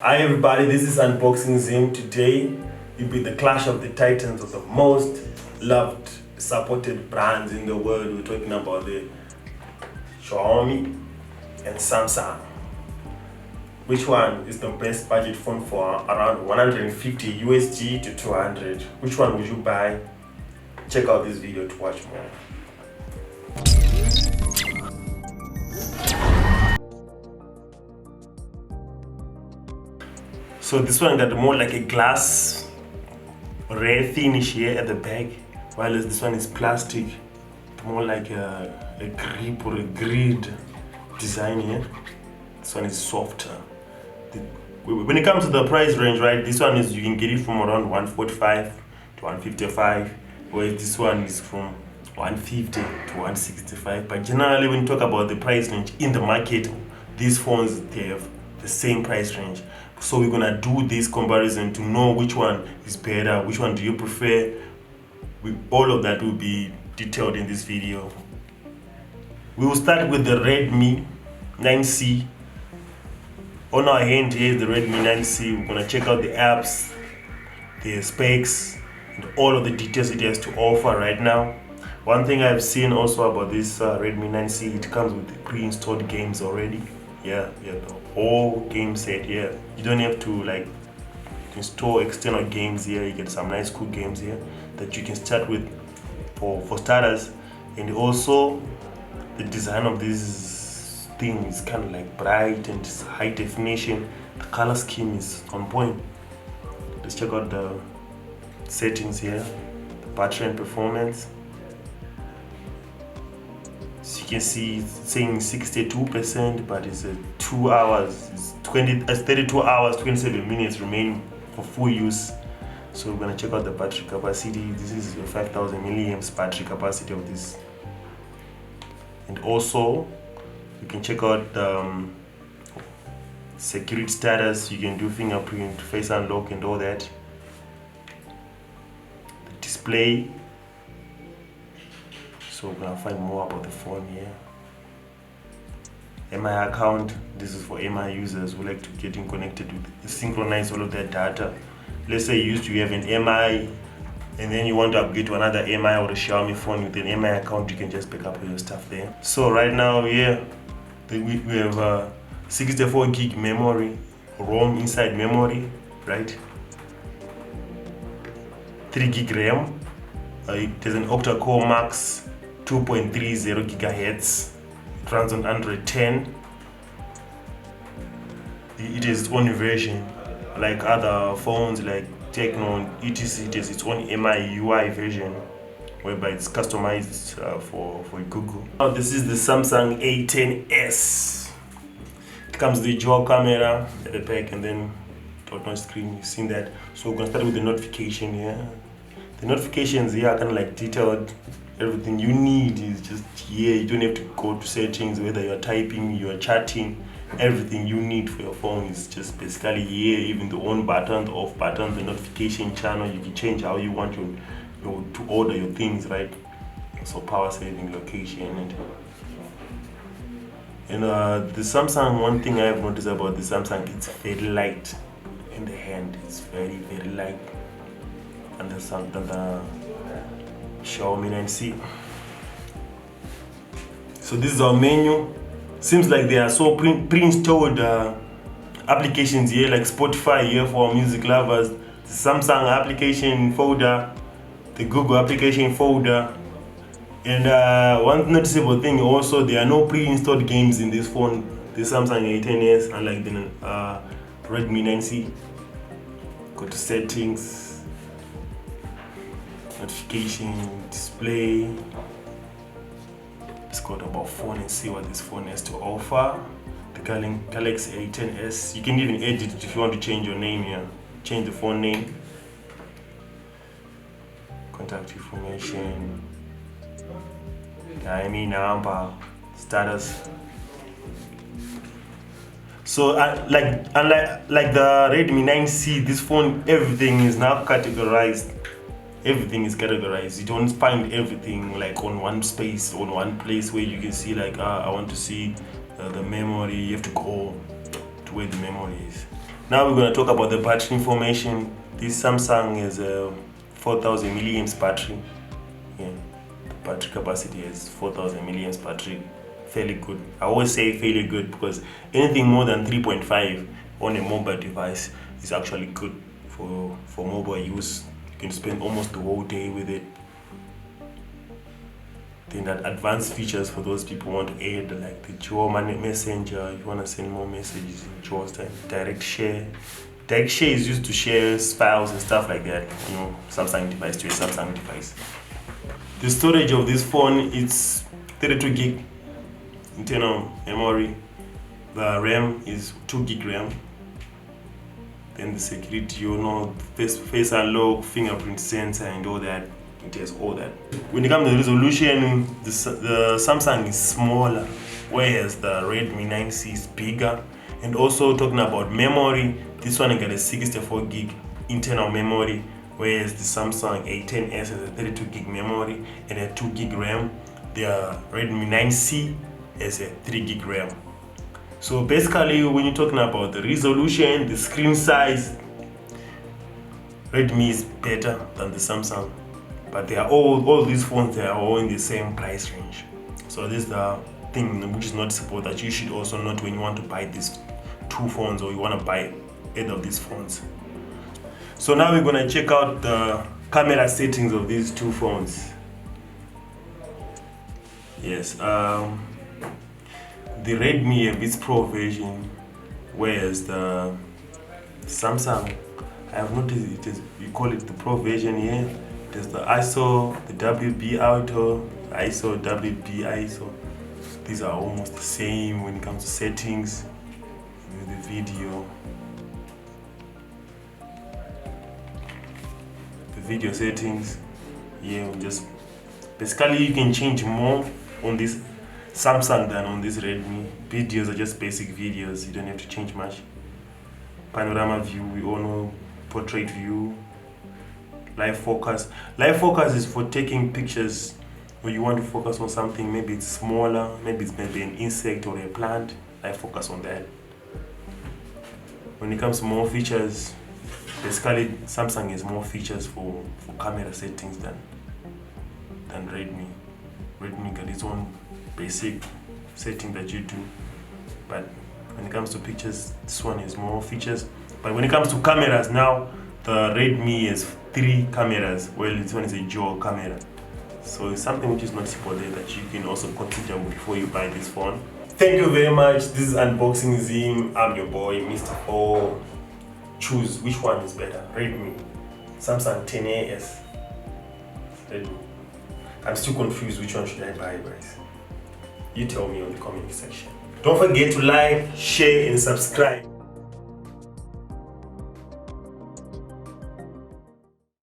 Hi everybody, this is Unboxing Zim. Today will be the clash of the titans of the most loved, supported brands in the world. We're talking about the Xiaomi and Samsung. Which one is the best budget phone for around 150 USD to 200? Which one would you buy? Check out this video to watch more. So this one got more like a glass, rare finish here at the back, while this one is plastic, more like a grip or a grid design here. This one is softer. When it comes to the price range, right, this one is, you can get it from around 145 to 155, whereas this one is from 150 to 165. But generally, when you talk about the price range in the market, these phones, they have the same price range. So we're gonna do this comparison to know which one is better, which one do you prefer. All of that will be detailed in this video. We will start with the Redmi 9C. On our hand here is the Redmi 9C. We're gonna check out the apps, the specs, and all of the details it has to offer right now. One thing I've seen also about this Redmi 9C, it comes with the pre-installed games already. Yeah, the whole game set here. You don't have to like install external games here. You get some nice cool games here that you can start with for starters. And also the design of this thing is kind of like bright and it's high definition. The color scheme is on point. Let's check out the settings here, the battery and performance. So you can see it's saying 62%, but it's 2 hours, it's 32 hours, 27 minutes remaining for full use. So we're gonna check out the battery capacity. This is your 5000 milliamps battery capacity of this. And also, you can check out security status. You can do fingerprint, face unlock and all that. The display. So we're gonna find more about the phone here. MI account, this is for MI users who like to get in connected with, synchronize all of their data. Let's say you used to have an MI and then you want to upgrade to another MI or a Xiaomi phone with an MI account, you can just pick up all your stuff there. So right now here, we have 64 gig memory, ROM inside memory, right? 3 gig RAM, there's an octa-core max, 2.30 gigahertz. It runs on Android 10. It is its own version, like other phones like Techno, etc. It has its own MIUI version, whereby it's customized for Google. Now this is the Samsung A10s. It comes with the dual camera at the back and then touch screen. You've seen that. So we're gonna start with the notification here. The notifications here are kind of like detailed. Everything you need is just here. You don't have to go to settings, whether you're typing, you're chatting. Everything you need for your phone is just basically here. Even the on button, the off button, the notification channel, you can change how you want to order your things, right? So power saving, location, and the Samsung, one thing I've noticed about the Samsung, it's very light in the hand. It's very, very light. And the Xiaomi 9C. So this is our menu. Seems like there are so pre-installed applications here, like Spotify here for music lovers, the Samsung application folder, the Google application folder. And one noticeable thing also, there are no pre-installed games in this phone, the Samsung A10s, unlike the Redmi 9C. Go to settings, notification, display. Let's go to about phone and see what this phone has to offer. The Galaxy A10s. You can even edit it if you want to change your name here. Change the phone name. Contact information. IMEI number. Status. So unlike the Redmi 9C, this phone, everything is now categorized. Everything is categorized. You don't find everything like on one space, on one place where you can see like I want to see the memory. You have to go to where the memory is. Now we're going to talk about the battery information. This Samsung is a 4000 milliamps battery. Yeah, the battery capacity is 4000 milliamps battery. Fairly good. I always say fairly good because anything more than 3.5 on a mobile device is actually good for mobile use. You can spend almost the whole day with it. Then that advanced features for those people who want to add, like the dual messenger, if you want to send more messages in dual time, direct share. Direct share is used to share files and stuff like that, you know, Samsung device to a Samsung device. The storage of this phone is 32 gig internal memory. The RAM is 2 gig RAM. Then the security, you know, face unlock, fingerprint sensor and all that. It has all that. When it comes to the resolution, the Samsung is smaller, whereas the Redmi 9C is bigger. And also talking about memory, this one got a 64 gig internal memory, whereas the Samsung A10s has a 32 gig memory and a 2 gig RAM. The Redmi 9C has a 3 gig RAM. So basically, when you're talking about the resolution, the screen size, Redmi is better than the Samsung. But they are all these phones, they are all in the same price range. So this is the thing which is noticeable that you should also note when you want to buy these two phones or you want to buy either of these phones. So now we're going to check out the camera settings of these two phones. Yes, the Redmi have its Pro version, whereas the Samsung, I have noticed it is, you call it the Pro version here. There's the ISO, the WB Auto, ISO, WB ISO. These are almost the same when it comes to settings. The video settings. Yeah, just basically you can change more on this Samsung than on this Redmi. Videos are just basic videos. You don't have to change much. Panorama view, we all know. Portrait view. Live focus. Live focus is for taking pictures where you want to focus on something. Maybe it's smaller, maybe it's an insect or a plant. Live focus on that. When it comes to more features, basically Samsung has more features for camera settings than Redmi. Redmi got its own basic setting that you do. But when it comes to pictures, this one has more features. But when it comes to cameras now, the Redmi has 3 cameras, well, this one is a dual camera. So it's something which is noticeable there that you can also consider before you buy this phone. Thank you very much. This is Unboxing Zim. I'm your boy, Mr.4. Choose which one is better. Redmi, Samsung 10AS, Redmi. I'm still confused which one should I buy, guys. You tell me on the comment section. Don't forget to like, share and subscribe.